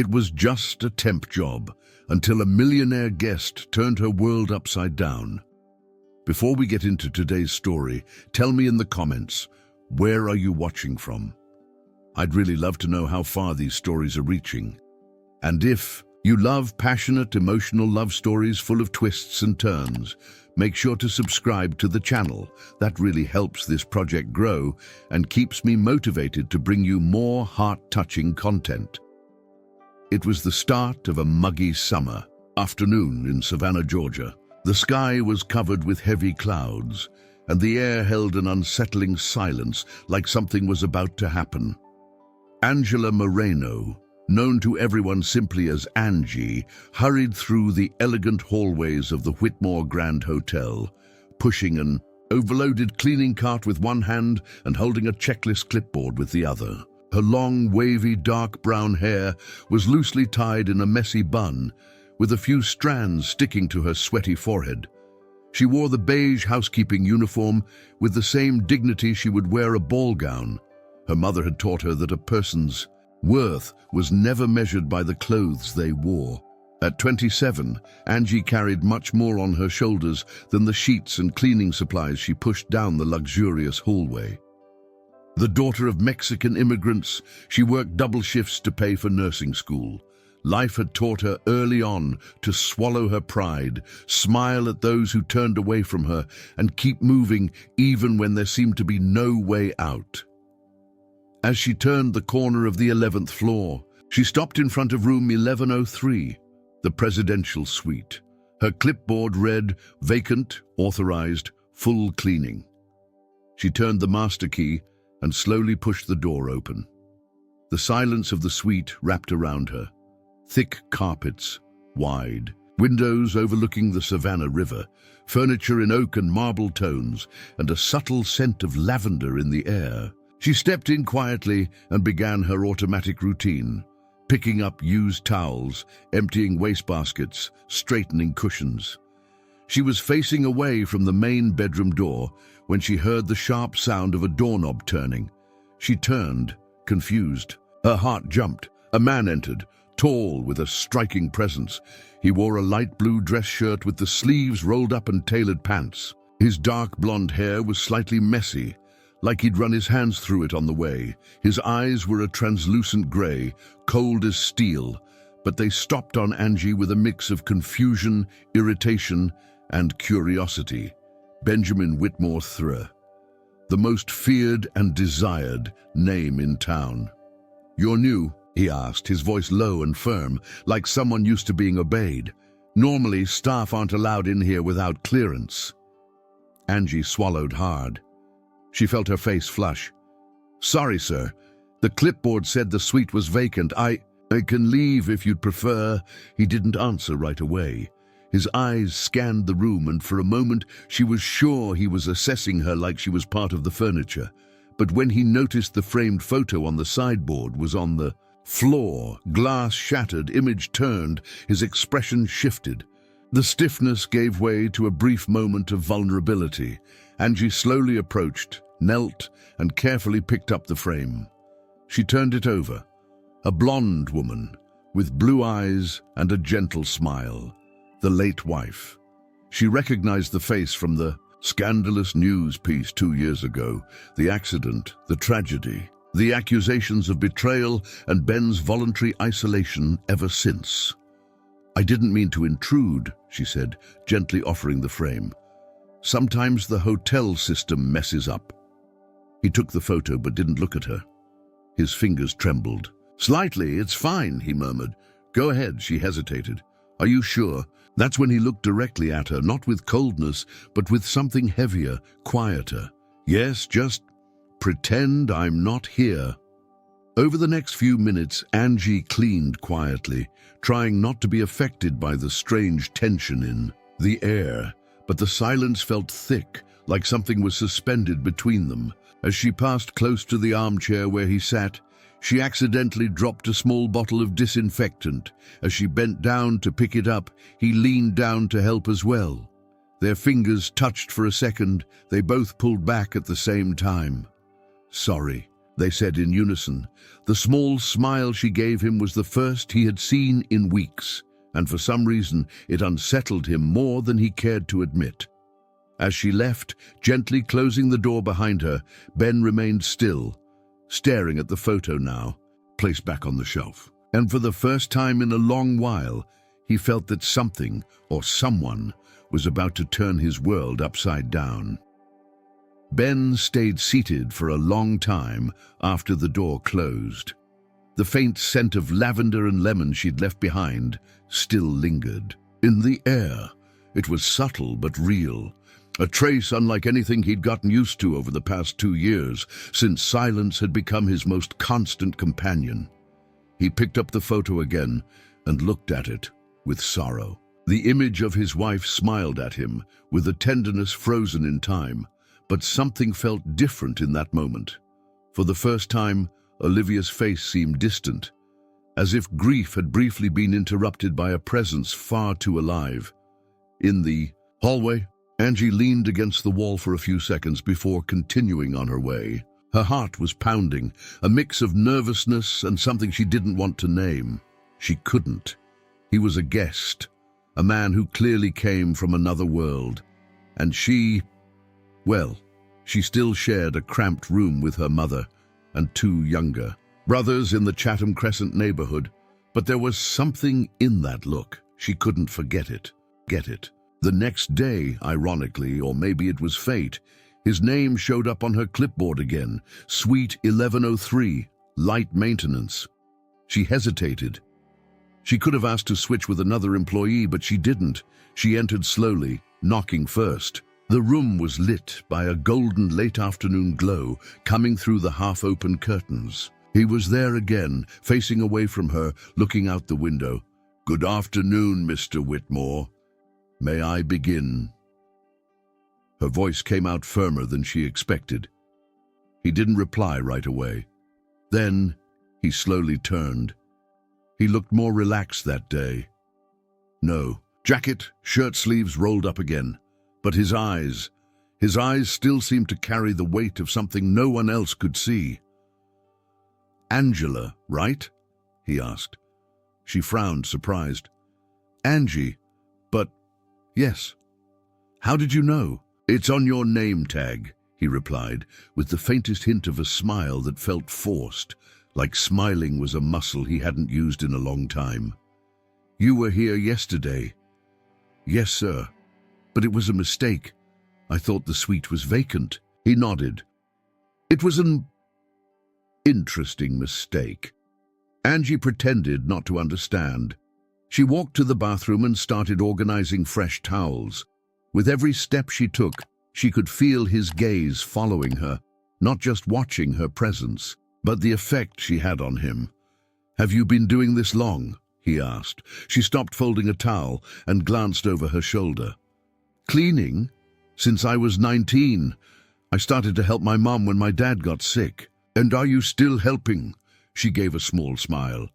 It was just a temp job until a millionaire guest turned her world upside down. Before we get into today's story, tell me in the comments, where are you watching from? I'd really love to know how far these stories are reaching. And if you love passionate, emotional love stories full of twists and turns, make sure to subscribe to the channel. That really helps this project grow and keeps me motivated to bring you more heart-touching content. It was the start of a muggy summer afternoon in Savannah, Georgia. The sky was covered with heavy clouds, and the air held an unsettling silence, like something was about to happen. Angela Moreno, known to everyone simply as Angie, hurried through the elegant hallways of the Whitmore Grand Hotel, pushing an overloaded cleaning cart with one hand and holding a checklist clipboard with the other. Her long, wavy, dark brown hair was loosely tied in a messy bun, with a few strands sticking to her sweaty forehead. She wore the beige housekeeping uniform with the same dignity she would wear a ball gown. Her mother had taught her that a person's worth was never measured by the clothes they wore. At 27, Angie carried much more on her shoulders than the sheets and cleaning supplies she pushed down the luxurious hallway. The daughter of Mexican immigrants, she worked double shifts to pay for nursing school. Life had taught her early on to swallow her pride, smile at those who turned away from her, and keep moving even when there seemed to be no way out. As she turned the corner of the 11th floor, she stopped in front of room 1103, the presidential suite. Her clipboard read, "Vacant, authorized, full cleaning." She turned the master key and slowly pushed the door open. The silence of the suite wrapped around her. Thick carpets, wide, windows overlooking the Savannah River, furniture in oak and marble tones, and a subtle scent of lavender in the air. She stepped in quietly and began her automatic routine, picking up used towels, emptying wastebaskets, straightening cushions. She was facing away from the main bedroom door when she heard the sharp sound of a doorknob turning. She turned, confused. Her heart jumped. A man entered, tall with a striking presence. He wore a light blue dress shirt with the sleeves rolled up and tailored pants. His dark blonde hair was slightly messy, like he'd run his hands through it on the way. His eyes were a translucent gray, cold as steel, but they stopped on Angie with a mix of confusion, irritation, and curiosity. Benjamin Whitmore III, the most feared and desired name in town. "You're new?" he asked, his voice low and firm, like someone used to being obeyed. "Normally, staff aren't allowed in here without clearance." Angie swallowed hard. She felt her face flush. "Sorry, sir. The clipboard said the suite was vacant. I can leave if you'd prefer." He didn't answer right away. His eyes scanned the room, and for a moment she was sure he was assessing her like she was part of the furniture. But when he noticed the framed photo on the sideboard was on the floor, glass shattered, image turned, his expression shifted. The stiffness gave way to a brief moment of vulnerability. Angie slowly approached, knelt, and carefully picked up the frame. She turned it over. A blonde woman, with blue eyes and a gentle smile. The late wife. She recognized the face from the scandalous news piece 2 years ago. The accident, the tragedy, the accusations of betrayal, and Ben's voluntary isolation ever since. "I didn't mean to intrude," she said, gently offering the frame. "Sometimes the hotel system messes up." He took the photo but didn't look at her. His fingers trembled. "Slightly, it's fine," he murmured. "Go ahead," she hesitated. "Are you sure?" That's when he looked directly at her, not with coldness, but with something heavier, quieter. "Yes, just pretend I'm not here." Over the next few minutes, Angie cleaned quietly, trying not to be affected by the strange tension in the air. But the silence felt thick, like something was suspended between them. As she passed close to the armchair where he sat, she accidentally dropped a small bottle of disinfectant. As she bent down to pick it up, he leaned down to help as well. Their fingers touched for a second. They both pulled back at the same time. "Sorry." they said in unison. The small smile she gave him was the first he had seen in weeks, and for some reason it unsettled him more than he cared to admit. As she left, gently closing the door behind her, Ben remained still, staring at the photo now, placed back on the shelf. And for the first time in a long while, he felt that something or someone was about to turn his world upside down. Ben stayed seated for a long time after the door closed. The faint scent of lavender and lemon she'd left behind still lingered. In the air, it was subtle but real, a trace unlike anything he'd gotten used to over the past 2 years, since silence had become his most constant companion. He picked up the photo again and looked at it with sorrow. The image of his wife smiled at him with a tenderness frozen in time, but something felt different in that moment. For the first time, Olivia's face seemed distant, as if grief had briefly been interrupted by a presence far too alive. In the hallway, Angie leaned against the wall for a few seconds before continuing on her way. Her heart was pounding, a mix of nervousness and something she didn't want to name. She couldn't. He was a guest, a man who clearly came from another world, and she still shared a cramped room with her mother and 2 younger brothers in the Chatham Crescent neighborhood, but there was something in that look. She couldn't forget it. The next day, ironically, or maybe it was fate, his name showed up on her clipboard again, Suite 1103, light maintenance. She hesitated. She could have asked to switch with another employee, but she didn't. She entered slowly, knocking first. The room was lit by a golden late-afternoon glow coming through the half-open curtains. He was there again, facing away from her, looking out the window. "Good afternoon, Mr. Whitmore. May I begin?" Her voice came out firmer than she expected. He didn't reply right away. Then he slowly turned. He looked more relaxed that day. No, jacket, shirt sleeves rolled up again. But his eyes still seemed to carry the weight of something no one else could see. "Angela, right?" he asked. She frowned, surprised. "Angie, but yes. How did you know?" "It's on your name tag," he replied, with the faintest hint of a smile that felt forced, like smiling was a muscle he hadn't used in a long time. "You were here yesterday." "Yes, sir. But it was a mistake. I thought the suite was vacant." He nodded. "It was an interesting mistake." Angie pretended not to understand. She walked to the bathroom and started organizing fresh towels. With every step she took, she could feel his gaze following her, not just watching her presence, but the effect she had on him. "Have you been doing this long?" he asked. She stopped folding a towel and glanced over her shoulder. "Cleaning? Since I was 19. I started to help my mom when my dad got sick." "And are you still helping?" She gave a small smile.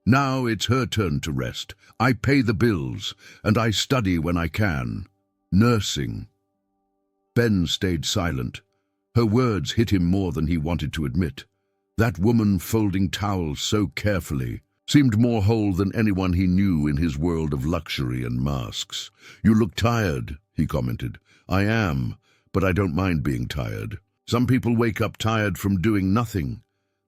"Now it's her turn to rest. I pay the bills, and I study when I can. Nursing." Ben stayed silent. Her words hit him more than he wanted to admit. That woman folding towels so carefully seemed more whole than anyone he knew in his world of luxury and masks. "You look tired," he commented. "I am, but I don't mind being tired. Some people wake up tired from doing nothing."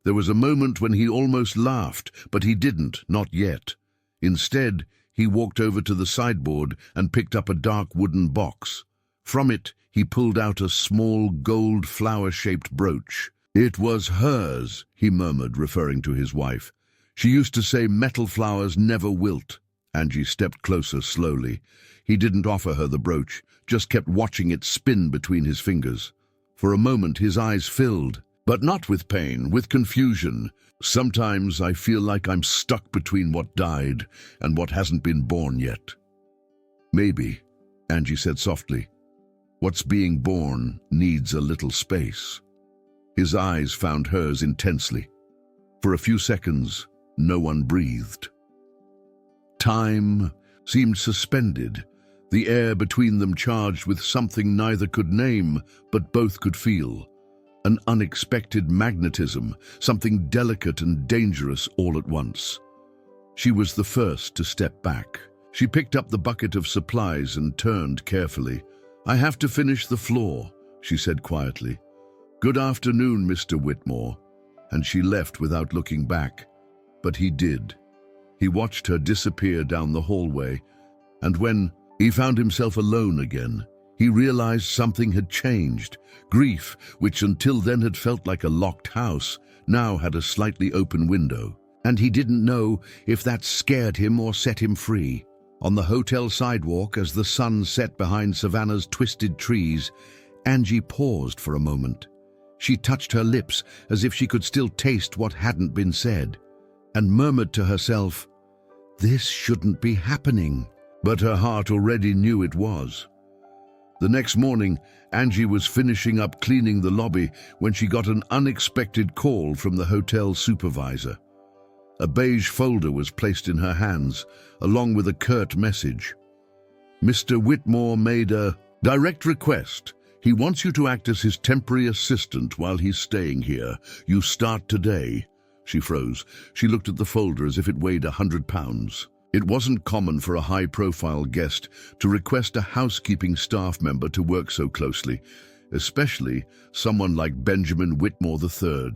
There was a moment when he almost laughed, but he didn't, not yet. Instead, he walked over to the sideboard and picked up a dark wooden box. From it, he pulled out a small gold flower-shaped brooch. "It was hers," he murmured, referring to his wife. "She used to say metal flowers never wilt." Angie stepped closer slowly. He didn't offer her the brooch, just kept watching it spin between his fingers. For a moment his eyes filled, but not with pain, with confusion. "Sometimes I feel like I'm stuck between what died and what hasn't been born yet." "Maybe," Angie said softly. "What's being born needs a little space." His eyes found hers intensely. For a few seconds, no one breathed. Time seemed suspended, the air between them charged with something neither could name but both could feel. an unexpected magnetism, something delicate and dangerous all at once. She was the first to step back. She picked up the bucket of supplies and turned carefully. "I have to finish the floor," she said quietly. "Good afternoon, Mr. Whitmore." And she left without looking back. But he did. He watched her disappear down the hallway, and when he found himself alone again, he realized something had changed. Grief, which until then had felt like a locked house, now had a slightly open window. And he didn't know if that scared him or set him free. On the hotel sidewalk, as the sun set behind Savannah's twisted trees, Angie paused for a moment. She touched her lips as if she could still taste what hadn't been said, and murmured to herself, "This shouldn't be happening." But her heart already knew it was. The next morning, Angie was finishing up cleaning the lobby when she got an unexpected call from the hotel supervisor. A beige folder was placed in her hands, along with a curt message. "Mr. Whitmore made a direct request. He wants you to act as his temporary assistant while he's staying here. You start today." She froze. She looked at the folder as if it weighed 100 pounds. It wasn't common for a high-profile guest to request a housekeeping staff member to work so closely, especially someone like Benjamin Whitmore III.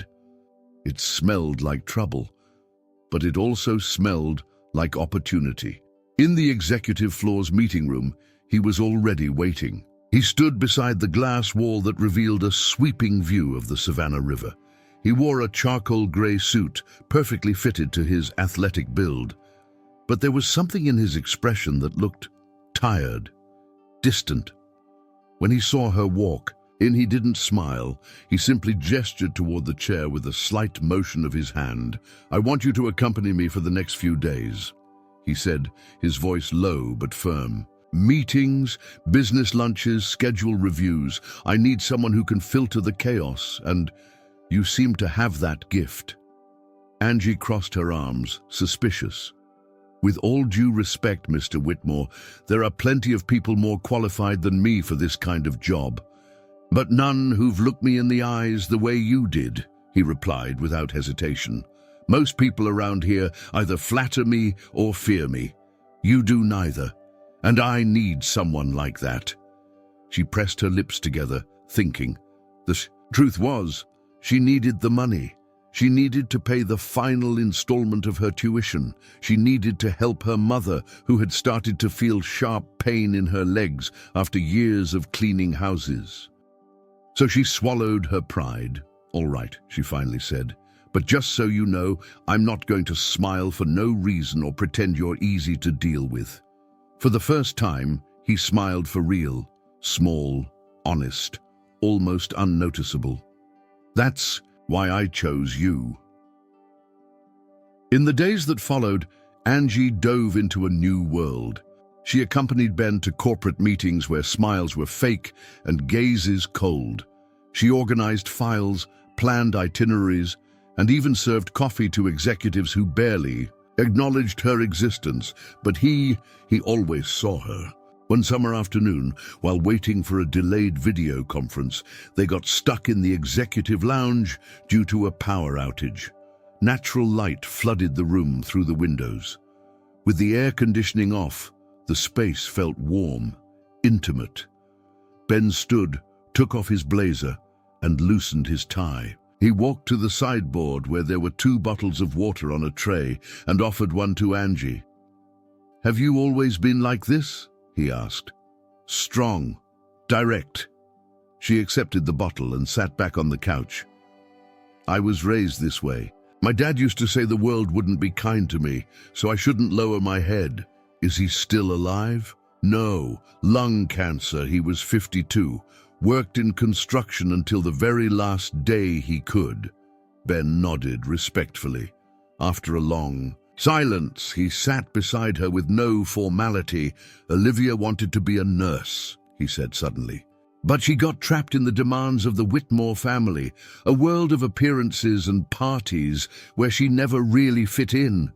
It smelled like trouble, but it also smelled like opportunity. In the executive floor's meeting room, he was already waiting. He stood beside the glass wall that revealed a sweeping view of the Savannah River. He wore a charcoal gray suit, perfectly fitted to his athletic build. But there was something in his expression that looked tired, distant. When he saw her walk in, he didn't smile. He simply gestured toward the chair with a slight motion of his hand. "I want you to accompany me for the next few days," he said, his voice low but firm. "Meetings, business lunches, schedule reviews. I need someone who can filter the chaos, and you seem to have that gift." Angie crossed her arms, suspicious. "With all due respect, Mr. Whitmore, there are plenty of people more qualified than me for this kind of job, but none who've looked me in the eyes the way you did," he replied without hesitation. "Most people around here either flatter me or fear me. You do neither, and I need someone like that." She pressed her lips together, thinking. The truth was, she needed the money. She needed to pay the final installment of her tuition. She needed to help her mother, who had started to feel sharp pain in her legs after years of cleaning houses. So she swallowed her pride. "All right," she finally said, "but just so you know, I'm not going to smile for no reason or pretend you're easy to deal with." For the first time, he smiled for real, small, honest, almost unnoticeable. "That's why I chose you." In the days that followed, Angie dove into a new world. She accompanied Ben to corporate meetings where smiles were fake and gazes cold. She organized files, planned itineraries, and even served coffee to executives who barely acknowledged her existence, but he always saw her. One summer afternoon, while waiting for a delayed video conference, they got stuck in the executive lounge due to a power outage. Natural light flooded the room through the windows. With the air conditioning off, the space felt warm, intimate. Ben stood, took off his blazer, and loosened his tie. He walked to the sideboard where there were 2 bottles of water on a tray and offered one to Angie. "Have you always been like this?" he asked. "Strong, direct." She accepted the bottle and sat back on the couch. "I was raised this way. My dad used to say the world wouldn't be kind to me, so I shouldn't lower my head. Is he still alive?" "No, lung cancer. He was 52. Worked in construction until the very last day he could." Ben nodded respectfully. After a long silence, he sat beside her with no formality. "Olivia wanted to be a nurse," he said suddenly. "But she got trapped in the demands of the Whitmore family, a world of appearances and parties where she never really fit in."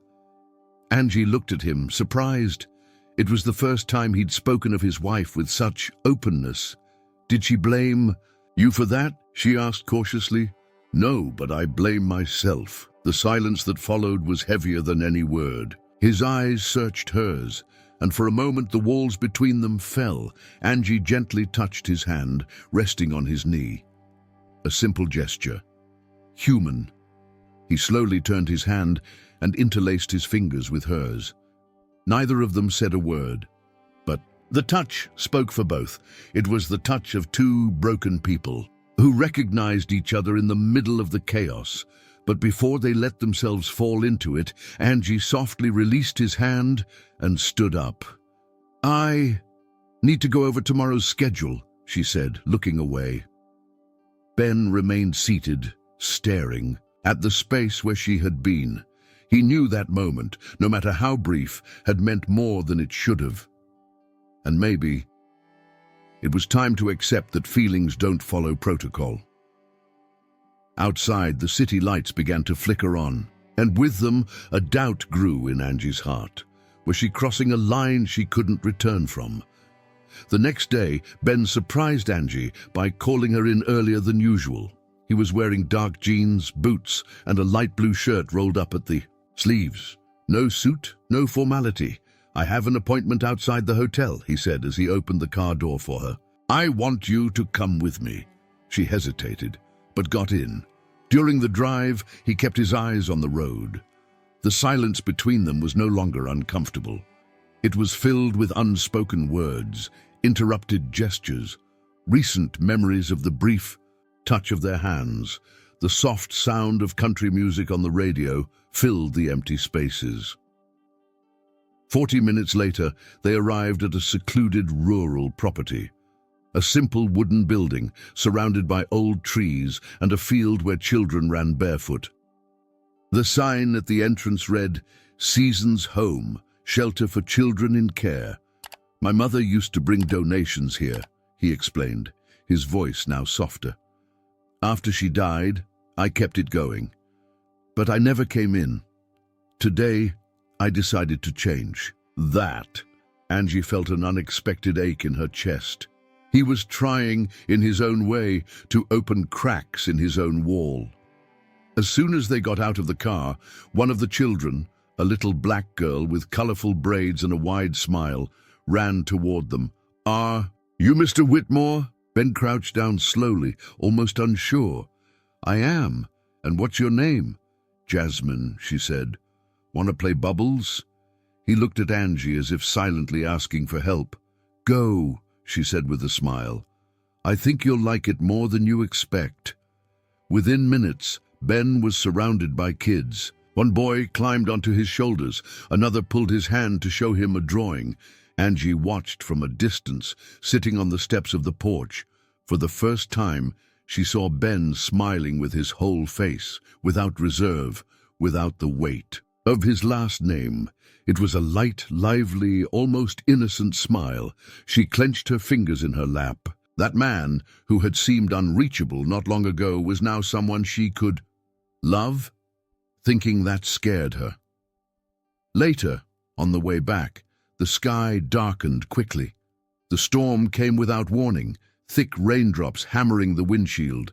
Angie looked at him, surprised. It was the first time he'd spoken of his wife with such openness. "Did she blame you for that?" she asked cautiously. No, but I blame myself. The silence that followed was heavier than any word. His eyes searched hers, and for a moment the walls between them fell. Angie gently touched his hand, resting on his knee. A simple gesture. Human. He slowly turned his hand and interlaced his fingers with hers. Neither of them said a word, but the touch spoke for both. It was the touch of two broken people who recognized each other in the middle of the chaos. But before they let themselves fall into it, Angie softly released his hand and stood up. I need to go over tomorrow's schedule, she said, looking away. Ben remained seated, staring at the space where she had been. He knew that moment, no matter how brief, had meant more than it should have. And maybe it was time to accept that feelings don't follow protocol. Outside, the city lights began to flicker on, and with them, a doubt grew in Angie's heart. Was she crossing a line she couldn't return from? The next day, Ben surprised Angie by calling her in earlier than usual. He was wearing dark jeans, boots, and a light blue shirt rolled up at the sleeves. No suit, no formality. I have an appointment outside the hotel, he said as he opened the car door for her. I want you to come with me. She hesitated, but got in. During the drive, he kept his eyes on the road. The silence between them was no longer uncomfortable. It was filled with unspoken words, interrupted gestures, recent memories of the brief touch of their hands. The soft sound of country music on the radio filled the empty spaces. 40 minutes later, they arrived at a secluded rural property. A simple wooden building, surrounded by old trees and a field where children ran barefoot. The sign at the entrance read, Seasons Home, Shelter for Children in Care. My mother used to bring donations here, he explained, his voice now softer. After she died, I kept it going. But I never came in. Today, I decided to change. That. Angie felt an unexpected ache in her chest. He was trying, in his own way, to open cracks in his own wall. As soon as they got out of the car, one of the children, a little black girl with colorful braids and a wide smile, ran toward them. Are you Mr. Whitmore? Ben crouched down slowly, almost unsure. I am. And what's your name? Jasmine, she said. Want to play bubbles? He looked at Angie as if silently asking for help. Go, she said with a smile. I think you'll like it more than you expect. Within minutes, Ben was surrounded by kids. One boy climbed onto his shoulders. Another pulled his hand to show him a drawing. Angie watched from a distance, sitting on the steps of the porch. For the first time, she saw Ben smiling with his whole face, without reserve, without the weight of his last name. It was a light, lively, almost innocent smile. She clenched her fingers in her lap. That man, who had seemed unreachable not long ago, was now someone she could love. Thinking that scared her. Later, on the way back, the sky darkened quickly. The storm came without warning, thick raindrops hammering the windshield.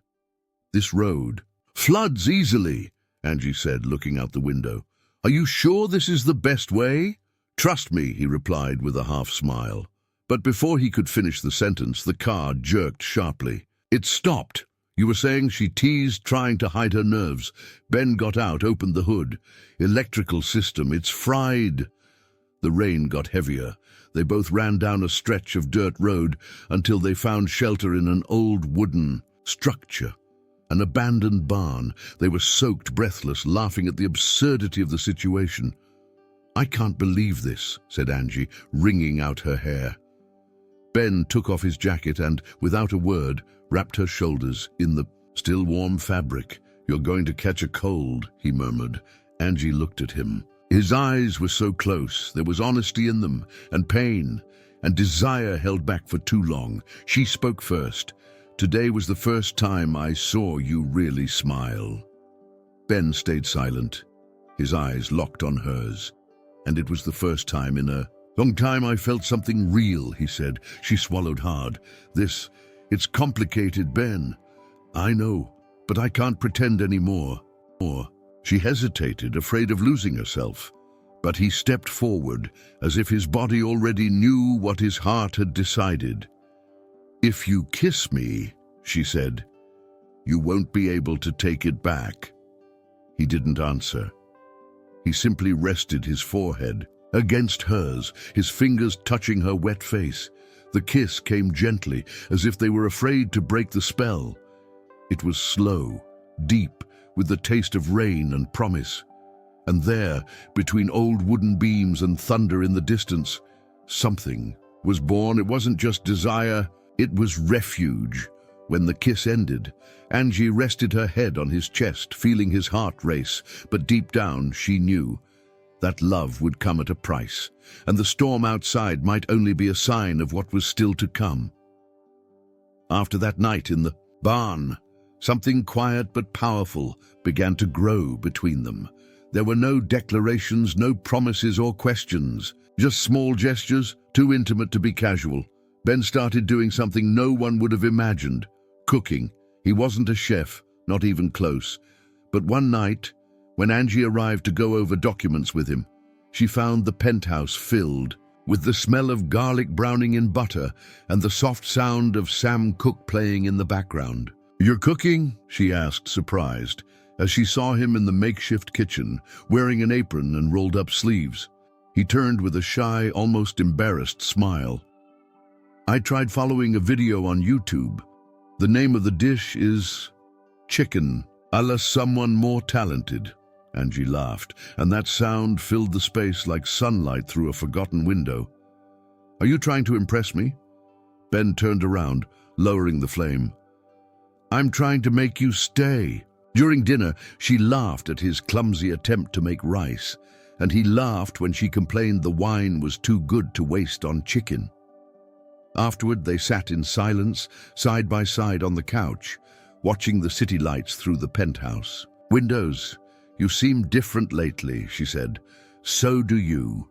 This road floods easily, Angie said, looking out the window. Are you sure this is the best way? Trust me, he replied with a half smile. But before he could finish the sentence, the car jerked sharply. It stopped. You were saying she teased, trying to hide her nerves. Ben got out, opened the hood. Electrical system, it's fried. The rain got heavier. They both ran down a stretch of dirt road until they found shelter in an old wooden structure. An abandoned barn. They were soaked, breathless, laughing at the absurdity of the situation. I can't believe this, said Angie, wringing out her hair. Ben took off his jacket and, without a word, wrapped her shoulders in the still warm fabric. You're going to catch a cold, he murmured. Angie looked at him. His eyes were so close. There was honesty in them, and pain, and desire held back for too long. She spoke first. Today was the first time I saw you really smile. Ben stayed silent, his eyes locked on hers. And it was the first time in a long time I felt something real, he said. She swallowed hard. It's complicated, Ben. I know, but I can't pretend anymore. She hesitated, afraid of losing herself. But he stepped forward, as if his body already knew what his heart had decided. "If you kiss me," she said, "you won't be able to take it back." He didn't answer. He simply rested his forehead against hers, his fingers touching her wet face. The kiss came gently, as if they were afraid to break the spell. It was slow, deep, with the taste of rain and promise. And there, between old wooden beams and thunder in the distance, something was born. It wasn't just desire, it was refuge. When the kiss ended, Angie rested her head on his chest, feeling his heart race, but deep down she knew that love would come at a price, and the storm outside might only be a sign of what was still to come. After that night in the barn, something quiet but powerful began to grow between them. There were no declarations, no promises or questions, just small gestures, too intimate to be casual. Ben started doing something no one would have imagined, cooking. He wasn't a chef, not even close. But one night, when Angie arrived to go over documents with him, she found the penthouse filled with the smell of garlic browning in butter and the soft sound of Sam Cooke playing in the background. "You're cooking?" she asked, surprised, as she saw him in the makeshift kitchen, wearing an apron and rolled-up sleeves. He turned with a shy, almost embarrassed smile. "I tried following a video on YouTube. The name of the dish is chicken a la someone more talented." Angie laughed, and that sound filled the space like sunlight through a forgotten window. "Are you trying to impress me?" Ben turned around, lowering the flame. "I'm trying to make you stay." During dinner, she laughed at his clumsy attempt to make rice, and he laughed when she complained the wine was too good to waste on chicken. Afterward, they sat in silence, side by side on the couch, watching the city lights through the penthouse. "Windows, you seem different lately," she said. "So do you."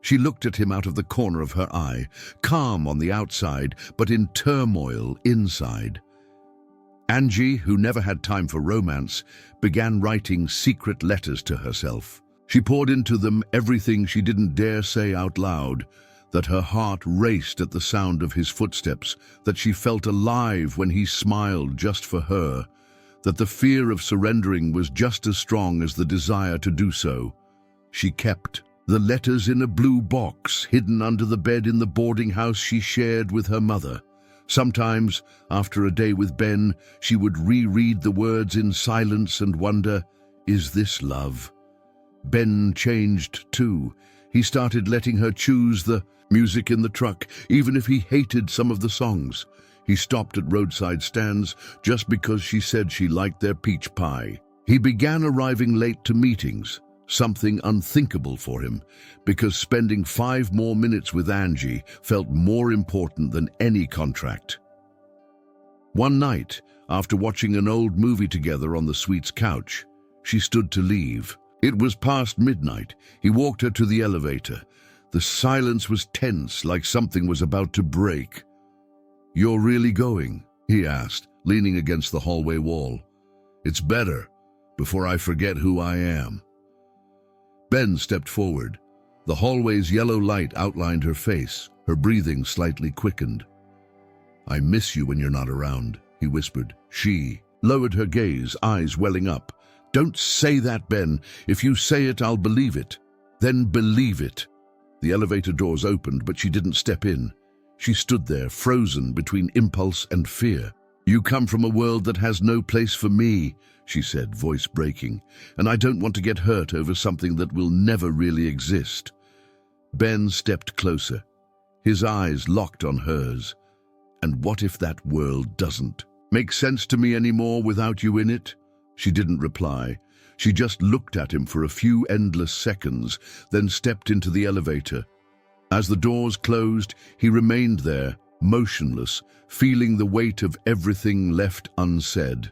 She looked at him out of the corner of her eye, calm on the outside, but in turmoil inside. Angie, who never had time for romance, began writing secret letters to herself. She poured into them everything she didn't dare say out loud, that her heart raced at the sound of his footsteps, that she felt alive when he smiled just for her, that the fear of surrendering was just as strong as the desire to do so. She kept the letters in a blue box hidden under the bed in the boarding house she shared with her mother. Sometimes, after a day with Ben, she would reread the words in silence and wonder, is this love? Ben changed too. He started letting her choose the music in the truck, even if he hated some of the songs. He stopped at roadside stands just because she said she liked their peach pie. He began arriving late to meetings, something unthinkable for him, because spending 5 more minutes with Angie felt more important than any contract. One night, after watching an old movie together on the suite's couch, she stood to leave. It was past midnight. He walked her to the elevator. The silence was tense, like something was about to break. "You're really going?" he asked, leaning against the hallway wall. "It's better, before I forget who I am." Ben stepped forward. The hallway's yellow light outlined her face. Her breathing slightly quickened. "I miss you when you're not around," he whispered. She lowered her gaze, eyes welling up. "Don't say that, Ben. If you say it, I'll believe it." "Then believe it." The elevator doors opened, but she didn't step in. She stood there, frozen between impulse and fear. "You come from a world that has no place for me," she said, voice breaking, "and I don't want to get hurt over something that will never really exist." Ben stepped closer, his eyes locked on hers. "And what if that world doesn't make sense to me anymore without you in it?" She didn't reply. She just looked at him for a few endless seconds, then stepped into the elevator. As the doors closed, he remained there, motionless, feeling the weight of everything left unsaid.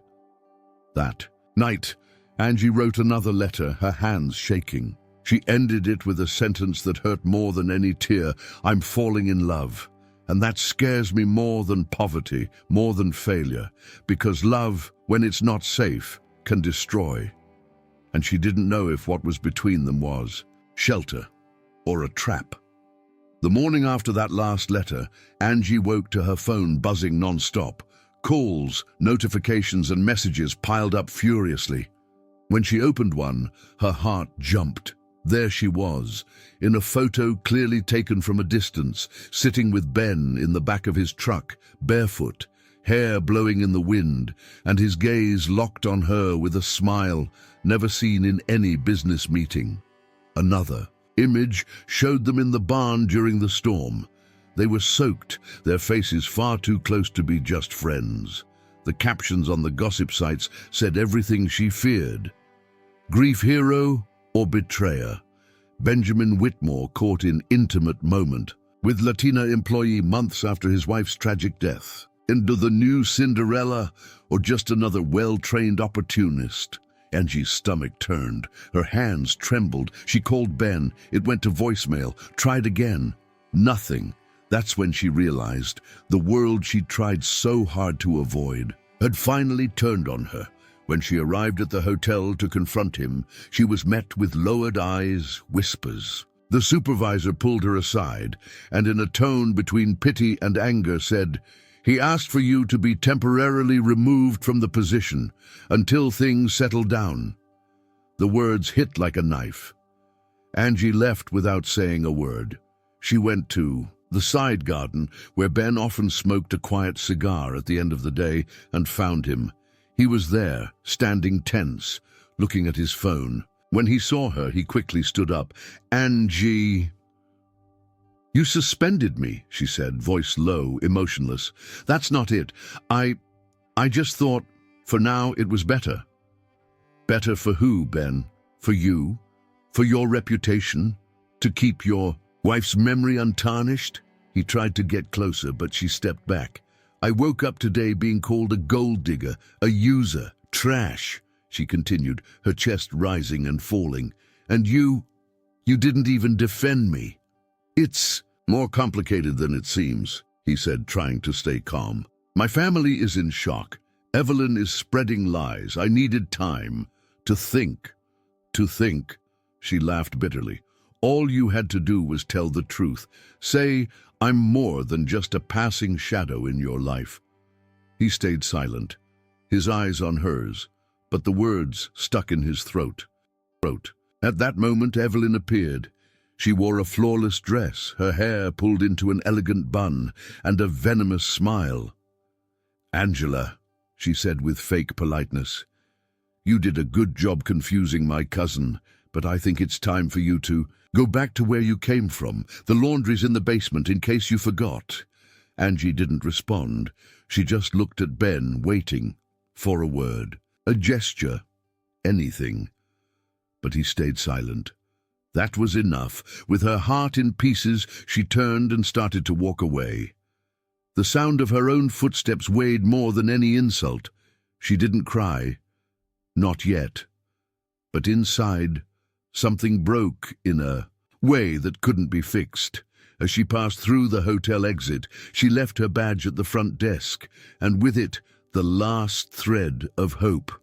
That night, Angie wrote another letter, her hands shaking. She ended it with a sentence that hurt more than any tear. "I'm falling in love. And that scares me more than poverty, more than failure, because love, when it's not safe, can destroy. And she didn't know if what was between them was shelter or a trap. The morning after that last letter, Angie woke to her phone buzzing non-stop. Calls, notifications, and messages piled up furiously. When she opened one, her heart jumped. There she was, in a photo clearly taken from a distance, sitting with Ben in the back of his truck, barefoot, hair blowing in the wind, and his gaze locked on her with a smile never seen in any business meeting. Another image showed them in the barn during the storm. They were soaked, their faces far too close to be just friends. The captions on the gossip sites said everything she feared. Grief hero or betrayer? Benjamin Whitmore caught in intimate moment with Latina employee months after his wife's tragic death. Into the new Cinderella or just another well-trained opportunist? Angie's stomach turned. Her hands trembled. She called Ben. It went to voicemail. Tried again. Nothing. That's when she realized the world she tried so hard to avoid had finally turned on her. When she arrived at the hotel to confront him, she was met with lowered eyes, whispers. The supervisor pulled her aside and in a tone between pity and anger said, "He asked for you to be temporarily removed from the position until things settle down." The words hit like a knife. Angie left without saying a word. She went to the side garden where Ben often smoked a quiet cigar at the end of the day and found him. He was there, standing tense, looking at his phone. When he saw her, he quickly stood up. "Angie..." "You suspended me," she said, voice low, emotionless. "That's not it. I just thought, for now, it was better." "Better for who, Ben? For you? For your reputation? To keep your wife's memory untarnished?" He tried to get closer, but she stepped back. "I woke up today being called a gold digger, a user, trash," she continued, her chest rising and falling. "And you didn't even defend me." "It's more complicated than it seems," he said, trying to stay calm. "My family is in shock. Evelyn is spreading lies. I needed time to think. To think." She laughed bitterly. "All you had to do was tell the truth. Say, I'm more than just a passing shadow in your life." He stayed silent, his eyes on hers, but the words stuck in his throat. At that moment, Evelyn appeared. She wore a flawless dress, her hair pulled into an elegant bun, and a venomous smile. "Angela," she said with fake politeness, "you did a good job confusing my cousin, but I think it's time for you to go back to where you came from. The laundry's in the basement, in case you forgot." Angie didn't respond. She just looked at Ben, waiting for a word, a gesture, anything. But he stayed silent. That was enough. With her heart in pieces, she turned and started to walk away. The sound of her own footsteps weighed more than any insult. She didn't cry. Not yet. But inside, something broke in a way that couldn't be fixed. As she passed through the hotel exit, she left her badge at the front desk, and with it, the last thread of hope.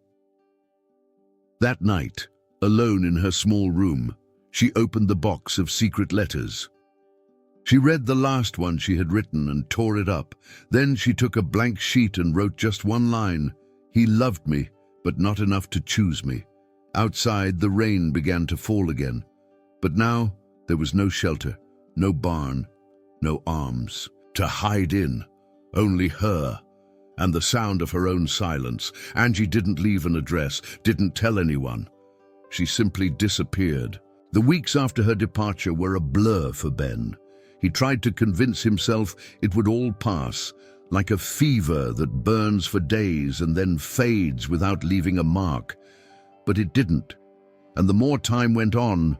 That night, alone in her small room, she opened the box of secret letters. She read the last one she had written and tore it up. Then she took a blank sheet and wrote just one line. "He loved me, but not enough to choose me." Outside, the rain began to fall again. But now, there was no shelter, no barn, no arms to hide in. Only her, and the sound of her own silence. Angie didn't leave an address, didn't tell anyone. She simply disappeared. The weeks after her departure were a blur for Ben. He tried to convince himself it would all pass, like a fever that burns for days and then fades without leaving a mark. But it didn't. And the more time went on,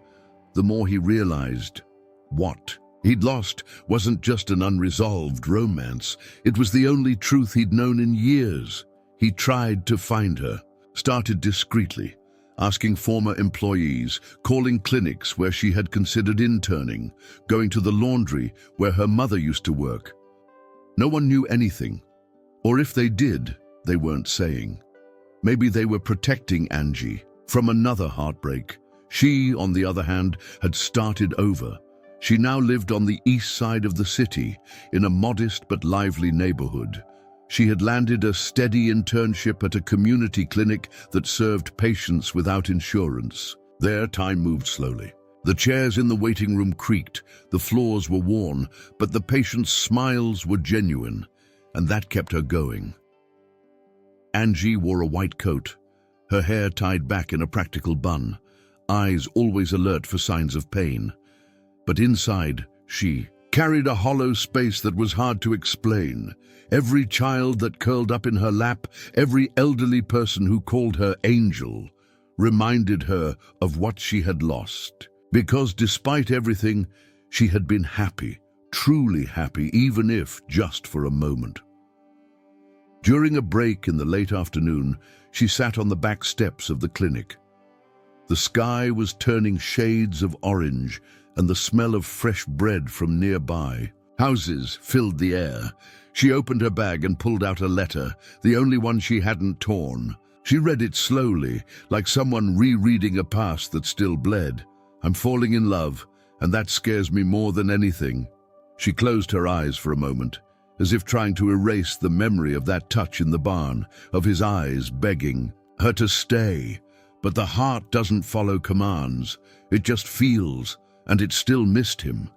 the more he realized what he'd lost wasn't just an unresolved romance. It was the only truth he'd known in years. He tried to find her, started discreetly, asking former employees, calling clinics where she had considered interning, going to the laundry where her mother used to work. No one knew anything, or if they did, they weren't saying. Maybe they were protecting Angie from another heartbreak. She, on the other hand, had started over. She now lived on the east side of the city, in a modest but lively neighborhood. She had landed a steady internship at a community clinic that served patients without insurance. There, time moved slowly. The chairs in the waiting room creaked, the floors were worn, but the patients' smiles were genuine, and that kept her going. Angie wore a white coat, her hair tied back in a practical bun, eyes always alert for signs of pain. But inside, she carried a hollow space that was hard to explain. Every child that curled up in her lap, every elderly person who called her Angel, reminded her of what she had lost. Because despite everything, she had been happy, truly happy, even if just for a moment. During a break in the late afternoon, she sat on the back steps of the clinic. The sky was turning shades of orange, and the smell of fresh bread from nearby houses filled the air. She opened her bag and pulled out a letter, the only one she hadn't torn. She read it slowly, like someone rereading a past that still bled. "I'm falling in love, and that scares me more than anything." She closed her eyes for a moment, as if trying to erase the memory of that touch in the barn, of his eyes begging her to stay. But the heart doesn't follow commands, it just feels, and it still missed him.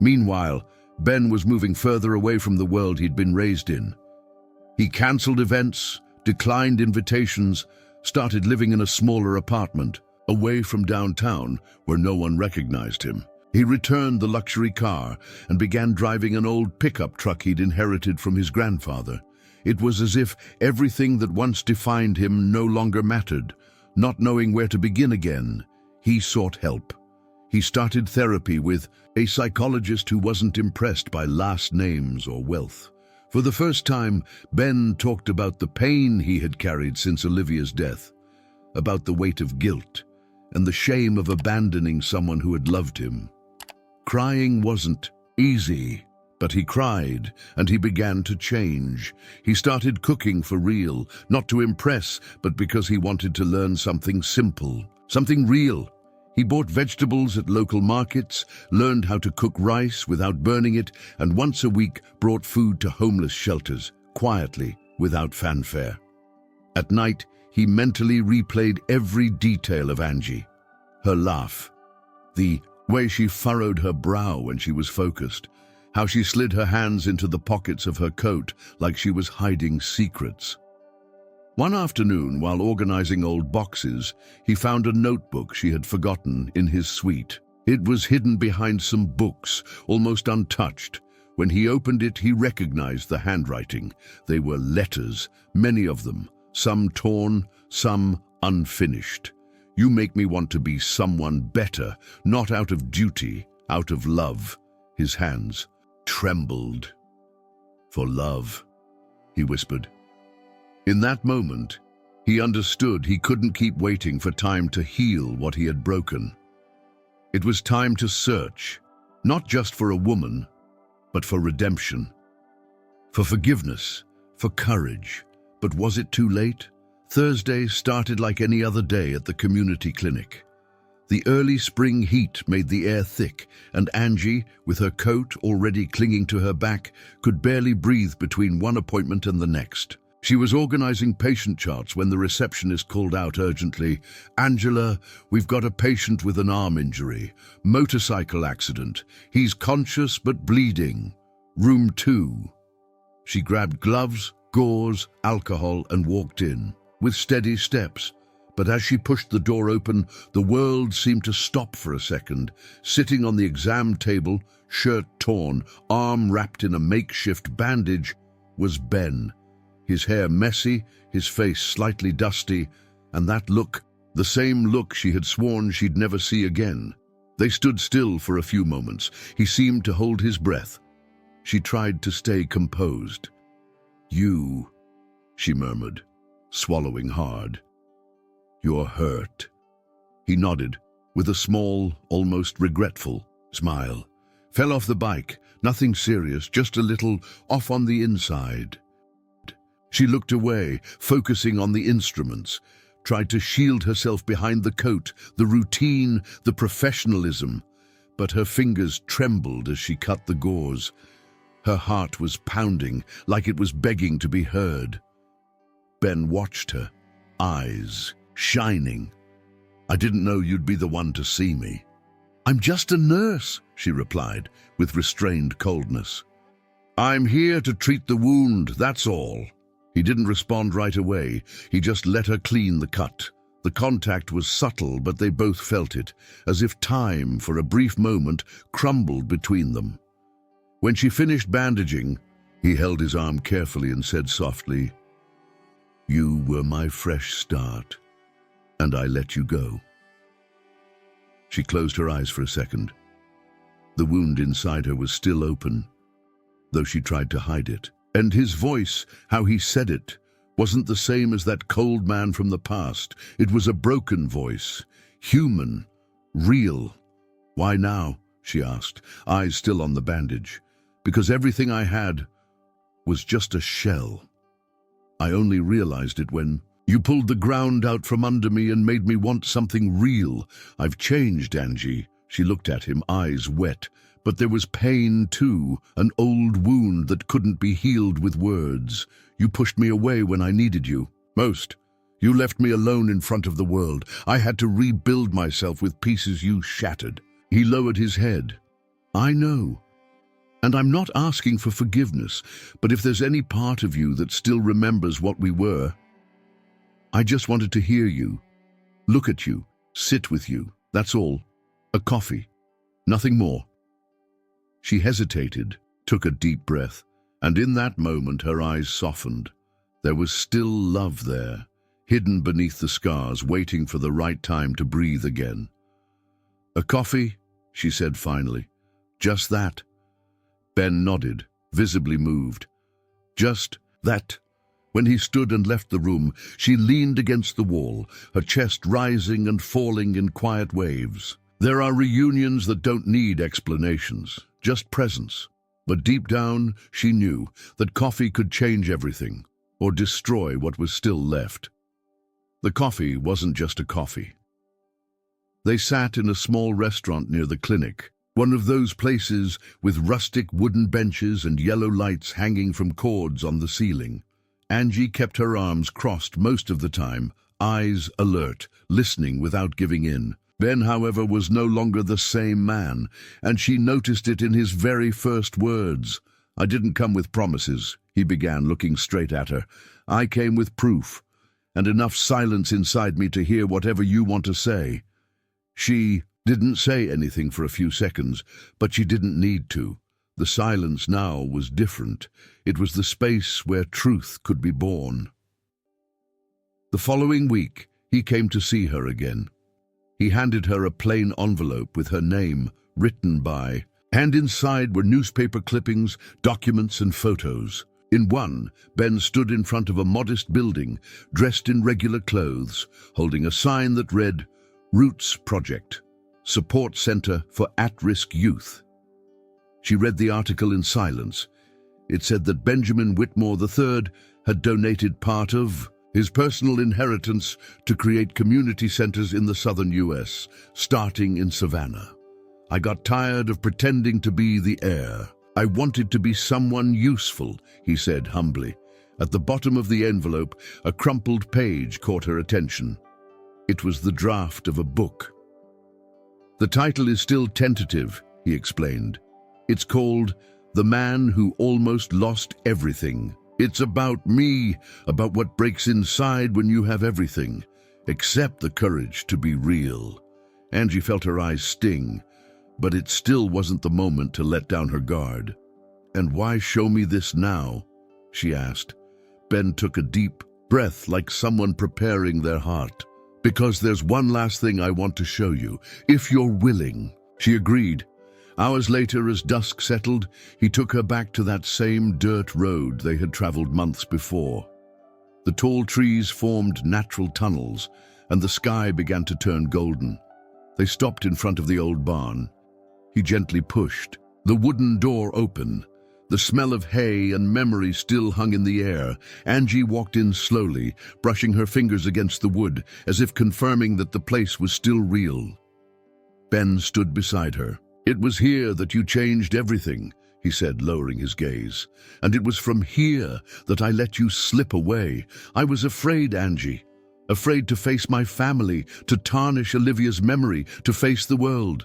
Meanwhile, Ben was moving further away from the world he'd been raised in. He cancelled events, declined invitations, started living in a smaller apartment, away from downtown where no one recognized him. He returned the luxury car and began driving an old pickup truck he'd inherited from his grandfather. It was as if everything that once defined him no longer mattered. Not knowing where to begin again, he sought help. He started therapy with a psychologist who wasn't impressed by last names or wealth. For the first time, Ben talked about the pain he had carried since Olivia's death, about the weight of guilt and the shame of abandoning someone who had loved him. Crying wasn't easy, but he cried, and he began to change. He started cooking for real, not to impress, but because he wanted to learn something simple, something real. He bought vegetables at local markets, learned how to cook rice without burning it, and once a week brought food to homeless shelters, quietly, without fanfare. At night, he mentally replayed every detail of Angie. Her laugh, the way she furrowed her brow when she was focused, how she slid her hands into the pockets of her coat like she was hiding secrets. One afternoon, while organizing old boxes, he found a notebook she had forgotten in his suite. It was hidden behind some books, almost untouched. When he opened it, he recognized the handwriting. They were letters, many of them, some torn, some unfinished. "You make me want to be someone better, not out of duty, out of love." His hands trembled. "For love," he whispered. In that moment, he understood he couldn't keep waiting for time to heal what he had broken. It was time to search, not just for a woman, but for redemption, for forgiveness, for courage. But was it too late? Thursday started like any other day at the community clinic. The early spring heat made the air thick, and Angie, with her coat already clinging to her back, could barely breathe between one appointment and the next. She was organizing patient charts when the receptionist called out urgently, "Angela, we've got a patient with an arm injury. Motorcycle accident. He's conscious but bleeding. Room 2. She grabbed gloves, gauze, alcohol, and walked in, with steady steps. But as she pushed the door open, the world seemed to stop for a second. Sitting on the exam table, shirt torn, arm wrapped in a makeshift bandage, was Ben. His hair messy, his face slightly dusty, and that look, the same look she had sworn she'd never see again. They stood still for a few moments. He seemed to hold his breath. She tried to stay composed. "You," she murmured, swallowing hard. "You're hurt." He nodded, with a small, almost regretful smile. Fell off the bike. Nothing serious, just a little off on the inside. She looked away, focusing on the instruments, tried to shield herself behind the coat, the routine, the professionalism. But her fingers trembled as she cut the gauze. Her heart was pounding, like it was begging to be heard. Ben watched her, eyes shining. "I didn't know you'd be the one to see me." "I'm just a nurse," she replied, with restrained coldness. "I'm here to treat the wound, that's all." He didn't respond right away. He just let her clean the cut. The contact was subtle, but they both felt it, as if time, for a brief moment, crumbled between them. When she finished bandaging, he held his arm carefully and said softly, "You were my fresh start, and I let you go." She closed her eyes for a second. The wound inside her was still open, though she tried to hide it. And his voice, how he said it, wasn't the same as that cold man from the past. It was a broken voice, human, real. "Why now?" she asked, eyes still on the bandage. "Because everything I had was just a shell. I only realized it when you pulled the ground out from under me and made me want something real. I've changed, Angie." She looked at him, eyes wet. But there was pain too, an old wound that couldn't be healed with words. "You pushed me away when I needed you, most. You left me alone in front of the world. I had to rebuild myself with pieces you shattered." He lowered his head. "I know. And I'm not asking for forgiveness, but if there's any part of you that still remembers what we were, I just wanted to hear you, look at you, sit with you, that's all. A coffee, nothing more." She hesitated, took a deep breath, and in that moment her eyes softened. There was still love there, hidden beneath the scars, waiting for the right time to breathe again. "A coffee?" she said finally. "Just that?" Ben nodded, visibly moved. "Just that." When he stood and left the room, she leaned against the wall, her chest rising and falling in quiet waves. There are reunions that don't need explanations, just presence. But deep down, she knew that coffee could change everything, or destroy what was still left. The coffee wasn't just a coffee. They sat in a small restaurant near the clinic, one of those places with rustic wooden benches and yellow lights hanging from cords on the ceiling. Angie kept her arms crossed most of the time, eyes alert, listening without giving in. Ben, however, was no longer the same man, and she noticed it in his very first words. "I didn't come with promises," he began, looking straight at her. "I came with proof, and enough silence inside me to hear whatever you want to say." She didn't say anything for a few seconds, but she didn't need to. The silence now was different. It was the space where truth could be born. The following week, he came to see her again. He handed her a plain envelope with her name written by, and inside were newspaper clippings, documents, and photos. In one, Ben stood in front of a modest building, dressed in regular clothes, holding a sign that read, "Roots Project, Support Center for At-Risk Youth." She read the article in silence. It said that Benjamin Whitmore III had donated part of his personal inheritance to create community centers in the southern U.S., starting in Savannah. "I got tired of pretending to be the heir. I wanted to be someone useful," he said humbly. At the bottom of the envelope, a crumpled page caught her attention. It was the draft of a book. "The title is still tentative," he explained. "It's called The Man Who Almost Lost Everything. It's about me, about what breaks inside when you have everything, except the courage to be real." Angie felt her eyes sting, but it still wasn't the moment to let down her guard. "And why show me this now?" she asked. Ben took a deep breath, like someone preparing their heart. "Because there's one last thing I want to show you, if you're willing." She agreed. Hours later, as dusk settled, he took her back to that same dirt road they had traveled months before. The tall trees formed natural tunnels, and the sky began to turn golden. They stopped in front of the old barn. He gently pushed. The wooden door open. The smell of hay and memory still hung in the air. Angie walked in slowly, brushing her fingers against the wood, as if confirming that the place was still real. Ben stood beside her. "It was here that you changed everything," he said, lowering his gaze. "And it was from here that I let you slip away. I was afraid, Angie. Afraid to face my family, to tarnish Olivia's memory, to face the world."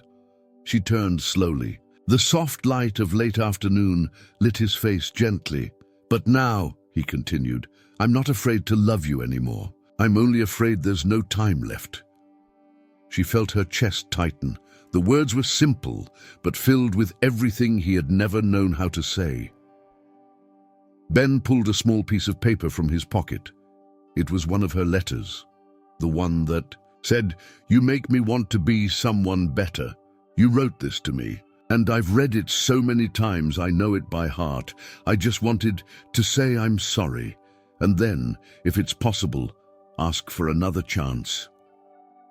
She turned slowly. The soft light of late afternoon lit his face gently. "But now," he continued, "I'm not afraid to love you anymore. I'm only afraid there's no time left." She felt her chest tighten. The words were simple, but filled with everything he had never known how to say. Ben pulled a small piece of paper from his pocket. It was one of her letters, the one that said, "You make me want to be someone better. You wrote this to me, and I've read it so many times I know it by heart. I just wanted to say I'm sorry, and then, if it's possible, ask for another chance."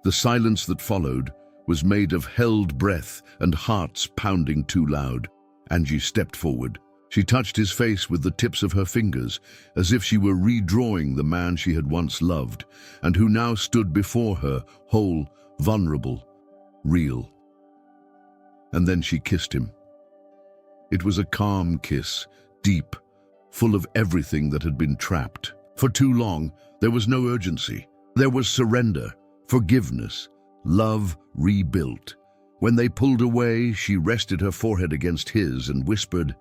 The silence that followed was made of held breath and hearts pounding too loud. Angie stepped forward. She touched his face with the tips of her fingers, as if she were redrawing the man she had once loved, and who now stood before her, whole, vulnerable, real. And then she kissed him. It was a calm kiss, deep, full of everything that had been trapped. For too long, there was no urgency. There was surrender, forgiveness, love rebuilt. When they pulled away, she rested her forehead against his and whispered,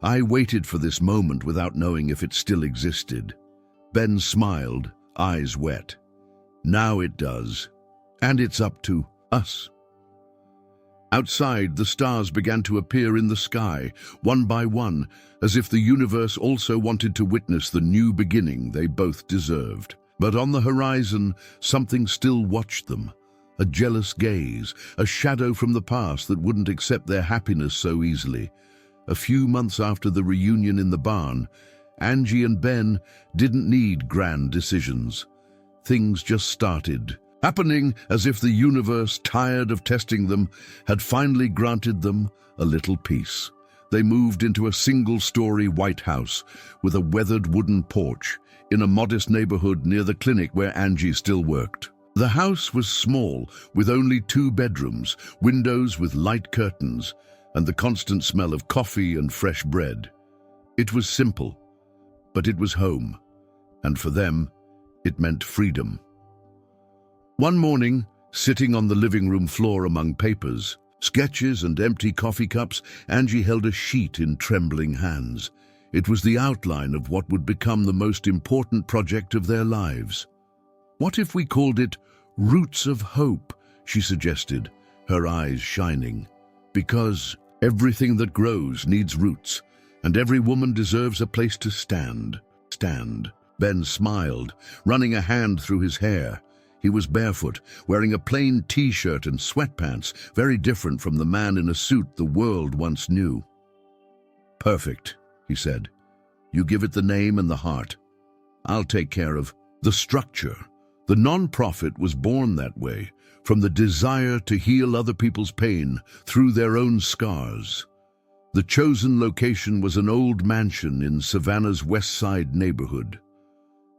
"I waited for this moment without knowing if it still existed." Ben smiled, eyes wet. "Now it does, and it's up to us." Outside, the stars began to appear in the sky, one by one, as if the universe also wanted to witness the new beginning they both deserved. But on the horizon, something still watched them. A jealous gaze, a shadow from the past that wouldn't accept their happiness so easily. A few months after the reunion in the barn, Angie and Ben didn't need grand decisions. Things just started, happening as if the universe, tired of testing them, had finally granted them a little peace. They moved into a single-story white house with a weathered wooden porch in a modest neighborhood near the clinic where Angie still worked. The house was small, with only 2 bedrooms, windows with light curtains, and the constant smell of coffee and fresh bread. It was simple, but it was home, and for them, it meant freedom. One morning, sitting on the living room floor among papers, sketches and empty coffee cups, Angie held a sheet in trembling hands. It was the outline of what would become the most important project of their lives. "What if we called it Roots of Hope?" she suggested, her eyes shining. "Because everything that grows needs roots, and every woman deserves a place to stand." Ben smiled, running a hand through his hair. He was barefoot, wearing a plain t-shirt and sweatpants, very different from the man in a suit the world once knew. "Perfect," he said. "You give it the name and the heart. I'll take care of the structure." The non-profit was born that way, from the desire to heal other people's pain through their own scars. The chosen location was an old mansion in Savannah's West Side neighborhood.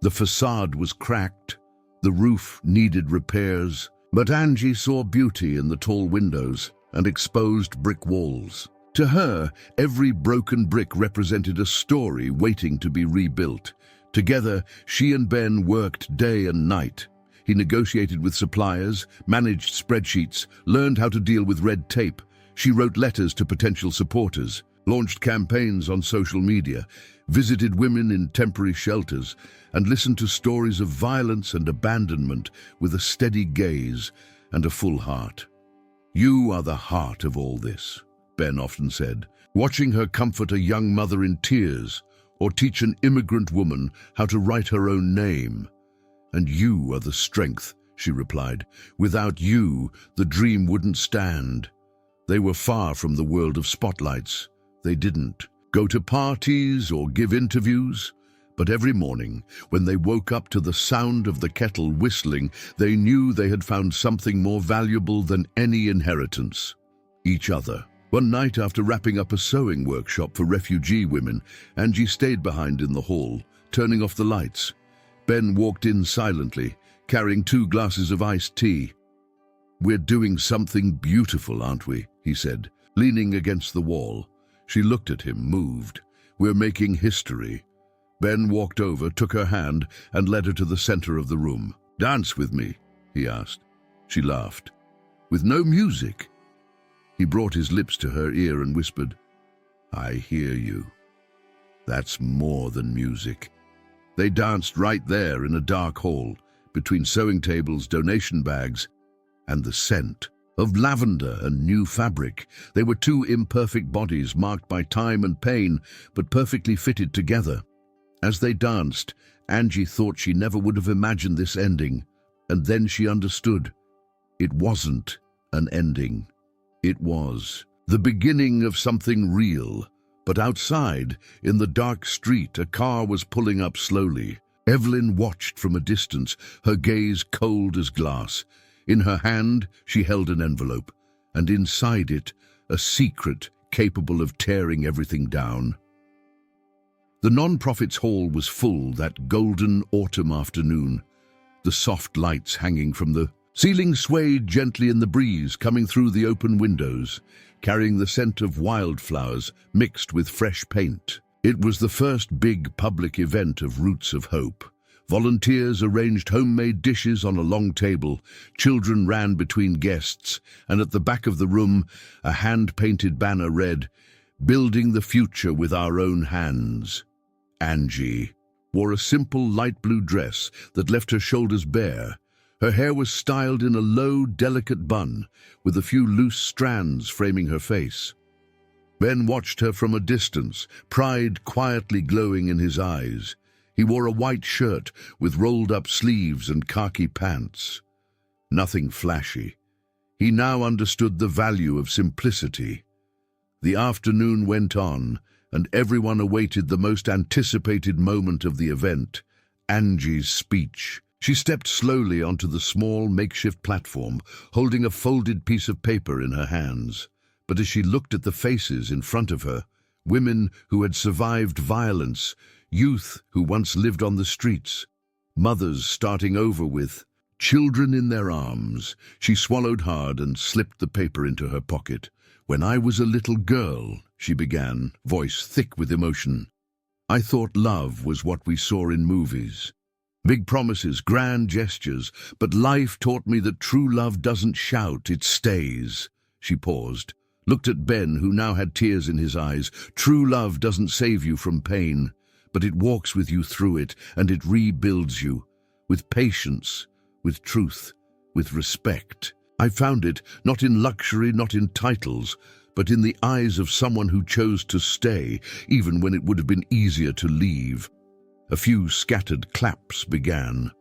The facade was cracked, the roof needed repairs, but Angie saw beauty in the tall windows and exposed brick walls. To her, every broken brick represented a story waiting to be rebuilt. Together, she and Ben worked day and night. He negotiated with suppliers, managed spreadsheets, learned how to deal with red tape. She wrote letters to potential supporters, launched campaigns on social media, visited women in temporary shelters, and listened to stories of violence and abandonment with a steady gaze and a full heart. "You are the heart of all this," Ben often said, watching her comfort a young mother in tears or teach an immigrant woman how to write her own name. "And you are the strength," she replied. "Without you, the dream wouldn't stand." They were far from the world of spotlights. They didn't go to parties or give interviews. But every morning, when they woke up to the sound of the kettle whistling, they knew they had found something more valuable than any inheritance: each other. One night, after wrapping up a sewing workshop for refugee women, Angie stayed behind in the hall, turning off the lights. Ben walked in silently, carrying 2 glasses of iced tea. "We're doing something beautiful, aren't we?" he said, leaning against the wall. She looked at him, moved. "We're making history." Ben walked over, took her hand, and led her to the center of the room. "Dance with me," he asked. She laughed. "With no music?" He brought his lips to her ear and whispered, "I hear you. That's more than music." They danced right there in a dark hall, between sewing tables, donation bags, and the scent of lavender and new fabric. They were 2 imperfect bodies marked by time and pain, but perfectly fitted together. As they danced, Angie thought she never would have imagined this ending, and then she understood. It wasn't an ending. It was the beginning of something real. But outside, in the dark street, a car was pulling up slowly. Evelyn watched from a distance, her gaze cold as glass. In her hand, she held an envelope, and inside it, a secret capable of tearing everything down. The non-profits hall was full that golden autumn afternoon. The soft lights hanging from the ceiling swayed gently in the breeze coming through the open windows, carrying the scent of wildflowers mixed with fresh paint. It was the first big public event of Roots of Hope. Volunteers arranged homemade dishes on a long table, children ran between guests, and at the back of the room, a hand-painted banner read, "Building the future with our own hands." Angie wore a simple light blue dress that left her shoulders bare. Her hair was styled in a low, delicate bun, with a few loose strands framing her face. Ben watched her from a distance, pride quietly glowing in his eyes. He wore a white shirt with rolled-up sleeves and khaki pants. Nothing flashy. He now understood the value of simplicity. The afternoon went on, and everyone awaited the most anticipated moment of the event, Angie's speech. She stepped slowly onto the small makeshift platform, holding a folded piece of paper in her hands. But as she looked at the faces in front of her, women who had survived violence, youth who once lived on the streets, mothers starting over with children in their arms, she swallowed hard and slipped the paper into her pocket. "When I was a little girl," she began, voice thick with emotion, "I thought love was what we saw in movies. Big promises, grand gestures, but life taught me that true love doesn't shout, it stays." She paused, looked at Ben, who now had tears in his eyes. "True love doesn't save you from pain, but it walks with you through it, and it rebuilds you, with patience, with truth, with respect. I found it not in luxury, not in titles, but in the eyes of someone who chose to stay, even when it would have been easier to leave." A few scattered claps began,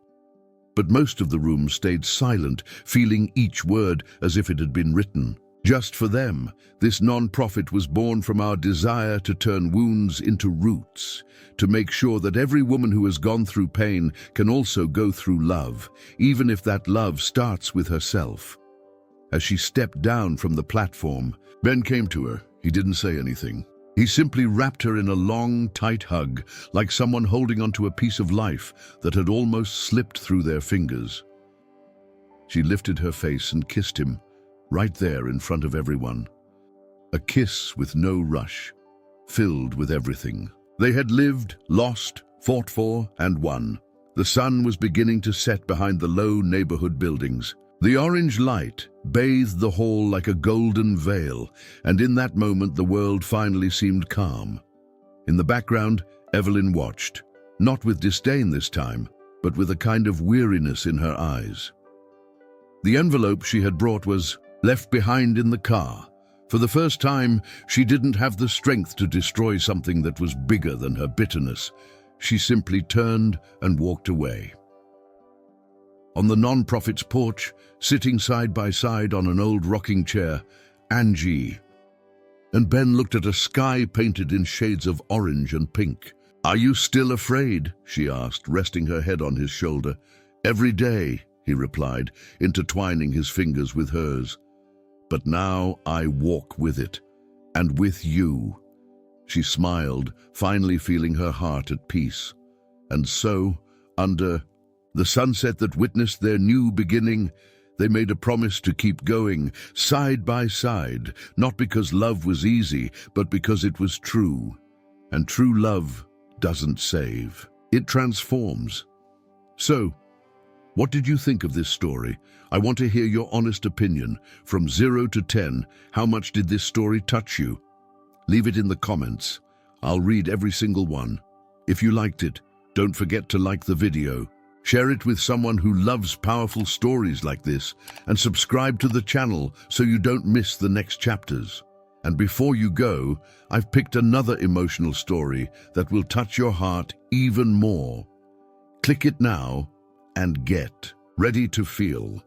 but most of the room stayed silent, feeling each word as if it had been written. Just for them, this non-profit was born from our desire to turn wounds into roots, to make sure that every woman who has gone through pain can also go through love, even if that love starts with herself. As she stepped down from the platform, Ben came to her. He didn't say anything. He simply wrapped her in a long, tight hug, like someone holding onto a piece of life that had almost slipped through their fingers. She lifted her face and kissed him, right there in front of everyone. A kiss with no rush, filled with everything. They had lived, lost, fought for, and won. The sun was beginning to set behind the low neighborhood buildings. The orange light bathed the hall like a golden veil, and in that moment the world finally seemed calm. In the background, Evelyn watched, not with disdain this time, but with a kind of weariness in her eyes. The envelope she had brought was left behind in the car. For the first time, she didn't have the strength to destroy something that was bigger than her bitterness. She simply turned and walked away. On the non-profit's porch, sitting side by side on an old rocking chair, Angie and Ben looked at a sky painted in shades of orange and pink. "Are you still afraid?" she asked, resting her head on his shoulder. "Every day," he replied, intertwining his fingers with hers. "But now I walk with it. And with you. She smiled, finally feeling her heart at peace. And so, under the sunset that witnessed their new beginning, they made a promise to keep going, side by side, not because love was easy, but because it was true. And true love doesn't save. It transforms. So, what did you think of this story? I want to hear your honest opinion. From 0 to 10, how much did this story touch you? Leave it in the comments. I'll read every single one. If you liked it, don't forget to like the video. Share it with someone who loves powerful stories like this, and subscribe to the channel so you don't miss the next chapters. And before you go, I've picked another emotional story that will touch your heart even more. Click it now and get ready to feel.